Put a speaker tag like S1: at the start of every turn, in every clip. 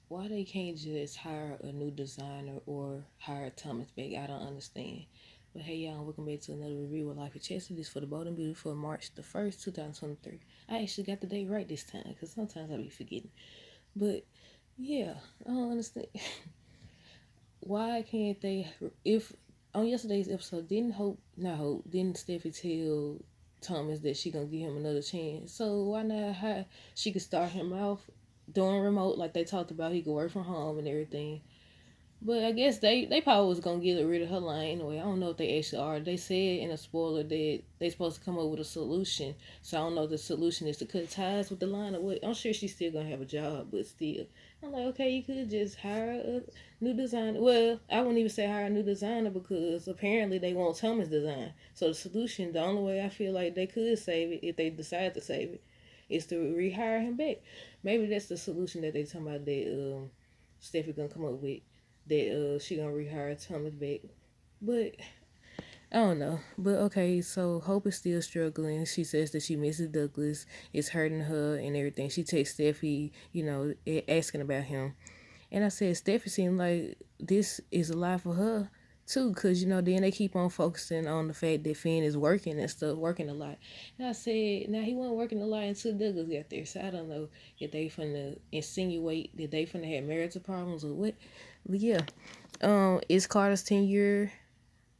S1: why they can't just hire a new designer or hire Thomas back? I don't understand. But hey y'all, welcome back to another review of Life of Chelsea. This for the Bold and Beautiful March the 1st, 2023. I actually got the date right this time because sometimes I be forgetting. But yeah, I don't understand. Why can't they, if on yesterday's episode, didn't Steffi tell Thomas that she gonna give him another chance? So why not how she could start him off doing remote like they talked about, he could work from home and everything. But I guess they probably was gonna get rid of her line anyway. I don't know if they actually are. They said in a spoiler that they supposed to come up with a solution. So I don't know if the solution is to cut ties with the line or what. I'm sure she's still gonna have a job, but still, I'm like, okay, you could just hire a new designer. Well, I wouldn't even say hire a new designer because apparently they want Thomas design. So the solution, the only way I feel like they could save it if they decide to save it, is to rehire him back. Maybe that's the solution that they talking about that Steffi gonna come up with, that she gonna rehire Thomas back. But I don't know. But okay, so Hope is still struggling. She says that she misses Douglas. It's hurting her and everything. She takes Steffi, asking about him. And I said, Steffi seemed like this is a lot for her too, because then they keep on focusing on the fact that Finn is working and stuff, working a lot. And I said, now he wasn't working a lot until Douglas got there, so I don't know if they finna insinuate that they finna have marital problems or what. But yeah, it's Carter's 10-year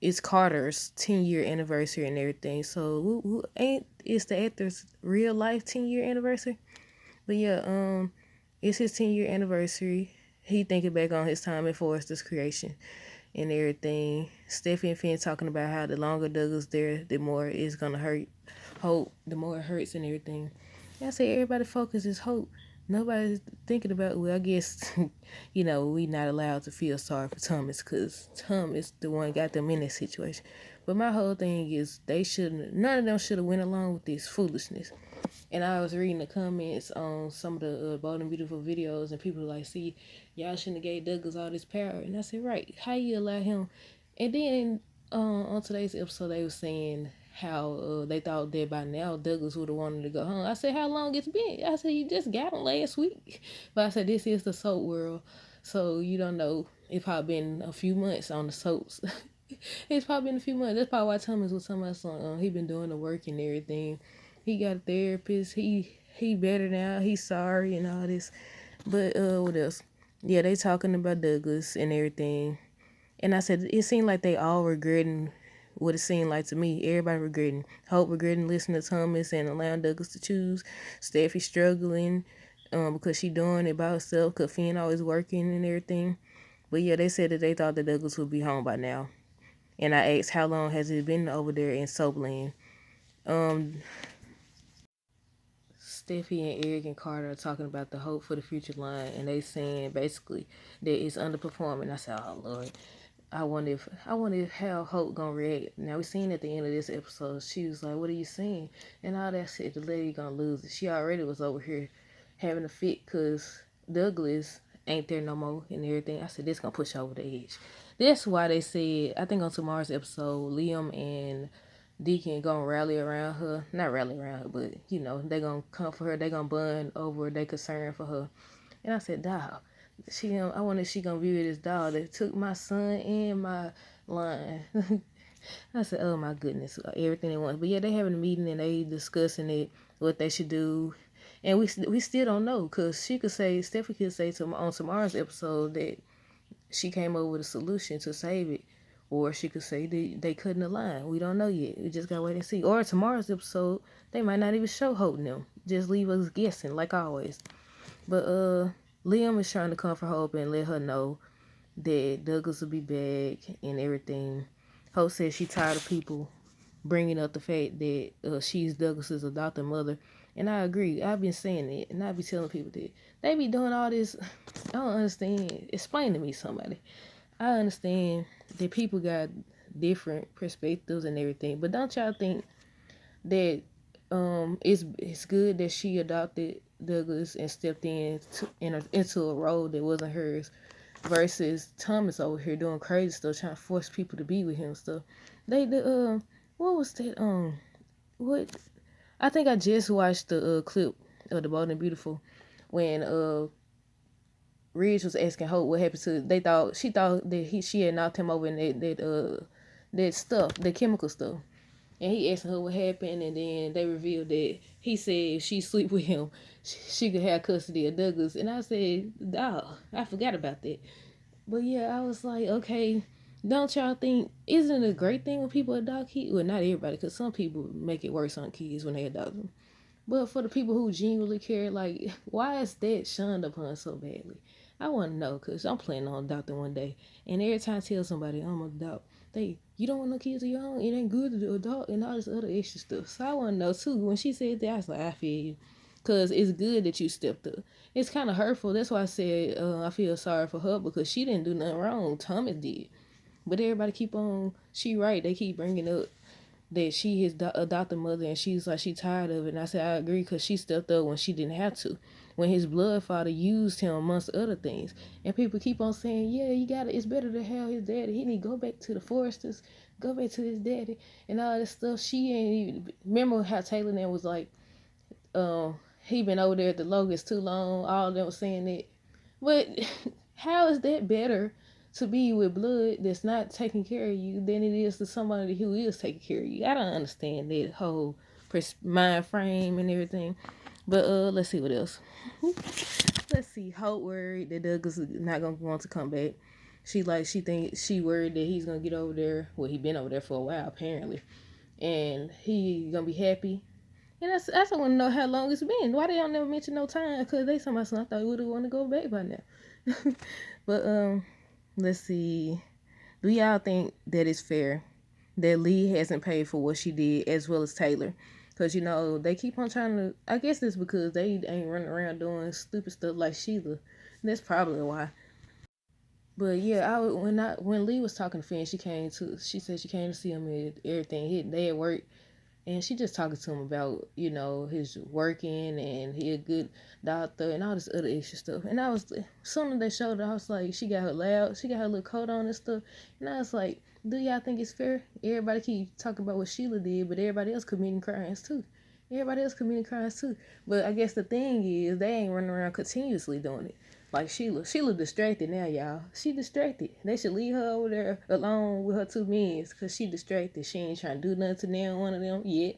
S1: anniversary and everything. So ain't it's the actor's real life 10-year anniversary? But yeah, it's his 10-year anniversary. He thinking back on his time in Forrester's creation and everything. Steffi and Finn talking about how the longer Douglas there, the more it's gonna hurt Hope, the more it hurts and everything. And I say everybody focus is Hope. Nobody's thinking about, well, I guess, we not allowed to feel sorry for Thomas because Thomas the one got them in this situation. But my whole thing is none of them should have went along with this foolishness. And I was reading the comments on some of the Bold and Beautiful videos, and people were like, see, y'all shouldn't have gave Douglas all this power. And I said, right, how you allow him? And then on today's episode, they were saying how they thought that by now Douglas would have wanted to go home. I said, how long it's been? I said, you just got him last week. But I said, this is the soap world, so you don't know. It probably been a few months on the soaps. It's probably been a few months. That's probably why Thomas was talking about something. He been doing the work and everything. He got a therapist. He better now. He's sorry and all this. But what else? Yeah, they talking about Douglas and everything. And I said it seemed like they all regretting what it seemed like to me. Everybody regretting. Hope regretting listening to Thomas and allowing Douglas to choose. Steffi struggling because she doing it by herself because Finn always working and everything. But yeah, they said that they thought that Douglas would be home by now. And I asked how long has it been over there in Soapland. Um, Steffi and Eric and Carter are talking about the Hope for the Future line, and they saying basically that it's underperforming. I said, oh Lord, I wonder if how Hope gonna react. Now we seen at the end of this episode, she was like, "What are you saying?" And all that shit, the lady gonna lose it. She already was over here having a fit because Douglas ain't there no more and everything. I said this gonna push her over the edge. That's why they said I think on tomorrow's episode, Liam and Deacon gonna rally around her. Not rally around her, but they gonna comfort her. They gonna bond over their concern for her. And I said, dog, I wonder if she gonna view it as dog that took my son and my line. I said, oh my goodness, everything they want. But yeah, they having a meeting and they discussing it, what they should do. And we still don't know because Stephanie could say on tomorrow's episode that she came up with a solution to save it. Or she could say they couldn't align. We don't know yet. We just gotta wait and see. Or tomorrow's episode, they might not even show Hope and them. Just leave us guessing, like always. But Liam is trying to comfort Hope and let her know that Douglas will be back and everything. Hope says she tired of people bringing up the fact that she's Douglas's adopted mother. And I agree. I've been saying it, and I be telling people that they be doing all this. I don't understand. Explain to me, somebody. I understand that people got different perspectives and everything, but don't y'all think that it's good that she adopted Douglas and stepped into a role that wasn't hers, versus Thomas over here doing crazy stuff, trying to force people to be with him stuff. What was that what I think I just watched the clip of the Bold and Beautiful when Ridge was asking Hope what happened to. She thought that she had knocked him over in that stuff, the chemical stuff. And he asked her what happened, and then they revealed that he said if she sleep with him, she could have custody of Douglas. And I said, dog, I forgot about that. But yeah, I was like, okay, don't y'all think, isn't it a great thing when people adopt kids? Well, not everybody, because some people make it worse on kids when they adopt them. But for the people who genuinely care, like, why is that shunned upon so badly? I want to know, because I'm planning on adopting one day. And every time I tell somebody I'm going to adopt, you don't want no kids of your own? It ain't good to adopt and all this other extra stuff. So I want to know, too. When she said that, I was like, I feel you. Because it's good that you stepped up. It's kind of hurtful. That's why I said I feel sorry for her, because she didn't do nothing wrong. Thomas did. But everybody keep on, she right. They keep bringing up that she his adopted mother, and she's like she tired of it. And I said I agree, because she stepped up when she didn't have to, when his blood father used him amongst other things. And people keep on saying, yeah, you got it's better to have his daddy, he need to go back to the Foresters, go back to his daddy and all this stuff. She ain't even remember how Taylor then was like, he been over there at the Locust too long, all of them was saying that. But how is that better to be with blood that's not taking care of you than it is to somebody who is taking care of you? I don't understand that whole mind frame and everything. But let's see what else. Let's see. Hope worried that Douglas is not gonna want to come back. She worried that he's gonna get over there. Well, he been over there for a while apparently, and he gonna be happy. And I just want to know how long it's been. Why they don't never mention no time? Because they somebody I thought we would have want to go back by now. But let's see. Do y'all think that it's fair that Lee hasn't paid for what she did as well as Taylor? Because, they keep on trying to, I guess it's because they ain't running around doing stupid stuff like Sheila. That's probably why. But yeah, when Lee was talking to Finn, she said she came to see him and everything. They at work. And she just talking to him about, his working and he a good doctor and all this other extra stuff. And soon as they showed her, I was like, she got her little coat on and stuff. And I was like, do y'all think it's fair? Everybody keep talking about what Sheila did, but everybody else committing crimes too. But I guess the thing is, they ain't running around continuously doing it. Like Sheila. Sheila distracted now, y'all. She distracted. They should leave her over there alone with her two men, because she distracted. She ain't trying to do nothing to them, one of them yet.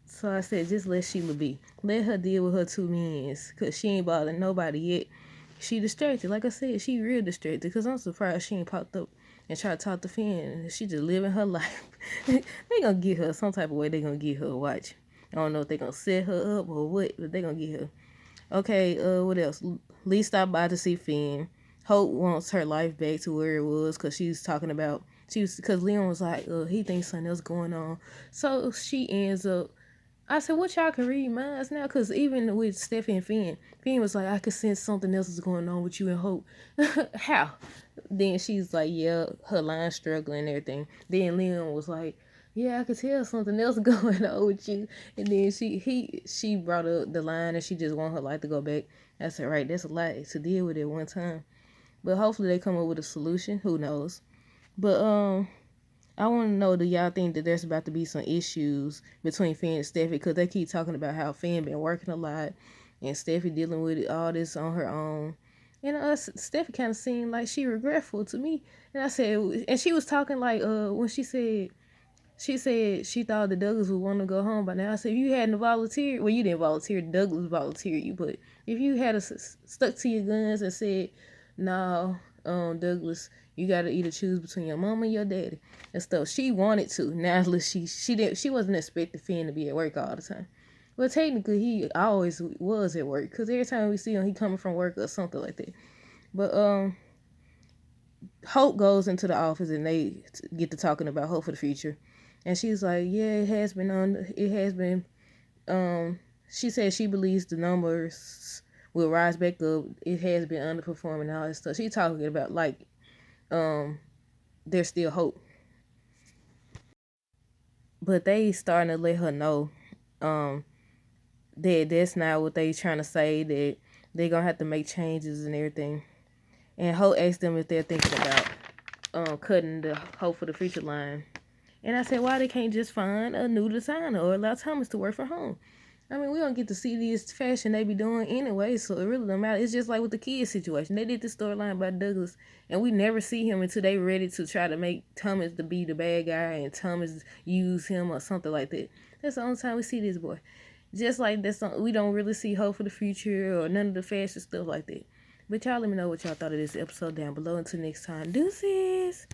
S1: So I said, just let Sheila be. Let her deal with her two men, because she ain't bothering nobody yet. She distracted. Like I said, she real distracted, because I'm surprised she ain't popped up and tried to talk to Finn. She just living her life. They gonna get her some type of way. They gonna get her. Watch. I don't know if they gonna set her up or what, but they gonna get her. Okay, what else? Lee stopped by to see Finn. Hope wants her life back to where it was, because because Leon was like, he thinks something else going on. So she ends up, I said, what, y'all can read minds now? Because even with Steffi and Finn was like, I could sense something else is going on with you and Hope. How? Then she's like, yeah, her line struggling and everything. Then Leon was like, yeah, I could tell something else going on with you. And then she brought up the line and she just want her life to go back. I said, right, that's a lot to deal with at one time. But hopefully they come up with a solution. Who knows? But I want to know, do y'all think that there's about to be some issues between Finn and Steffi? Because they keep talking about how Finn been working a lot and Steffi dealing with all this on her own. And Steffi kind of seemed like she regretful to me. And I said, and she was talking like when she said she thought the Douglas would want to go home by now. I said, if you hadn't volunteered, well, you didn't volunteer, Douglas volunteered you, but if you had stuck to your guns and said, no, Douglas, you got to either choose between your mom and your daddy and stuff. She wanted to. Now, she wasn't expecting Finn to be at work all the time. Well, technically, he always was at work, because every time we see him, he coming from work or something like that. But Hope goes into the office and they get to talking about Hope for the future. And she's like, yeah, it has been, she said she believes the numbers will rise back up. It has been underperforming and all that stuff. She's talking about like, there's still hope. But they starting to let her know, that that's not what they trying to say, that they're going to have to make changes and everything. And Hope asked them if they're thinking about, cutting the Hope for the Future line. And I said, why they can't just find a new designer or allow Thomas to work from home? I mean, we don't get to see this fashion they be doing anyway, so it really don't matter. It's just like with the kids situation. They did this storyline about Douglas, and we never see him until they ready to try to make Thomas to be the bad guy and Thomas use him or something like that. That's the only time we see this boy. Just like we don't really see hope for the future or none of the fashion stuff like that. But y'all let me know what y'all thought of this episode down below. Until next time, deuces.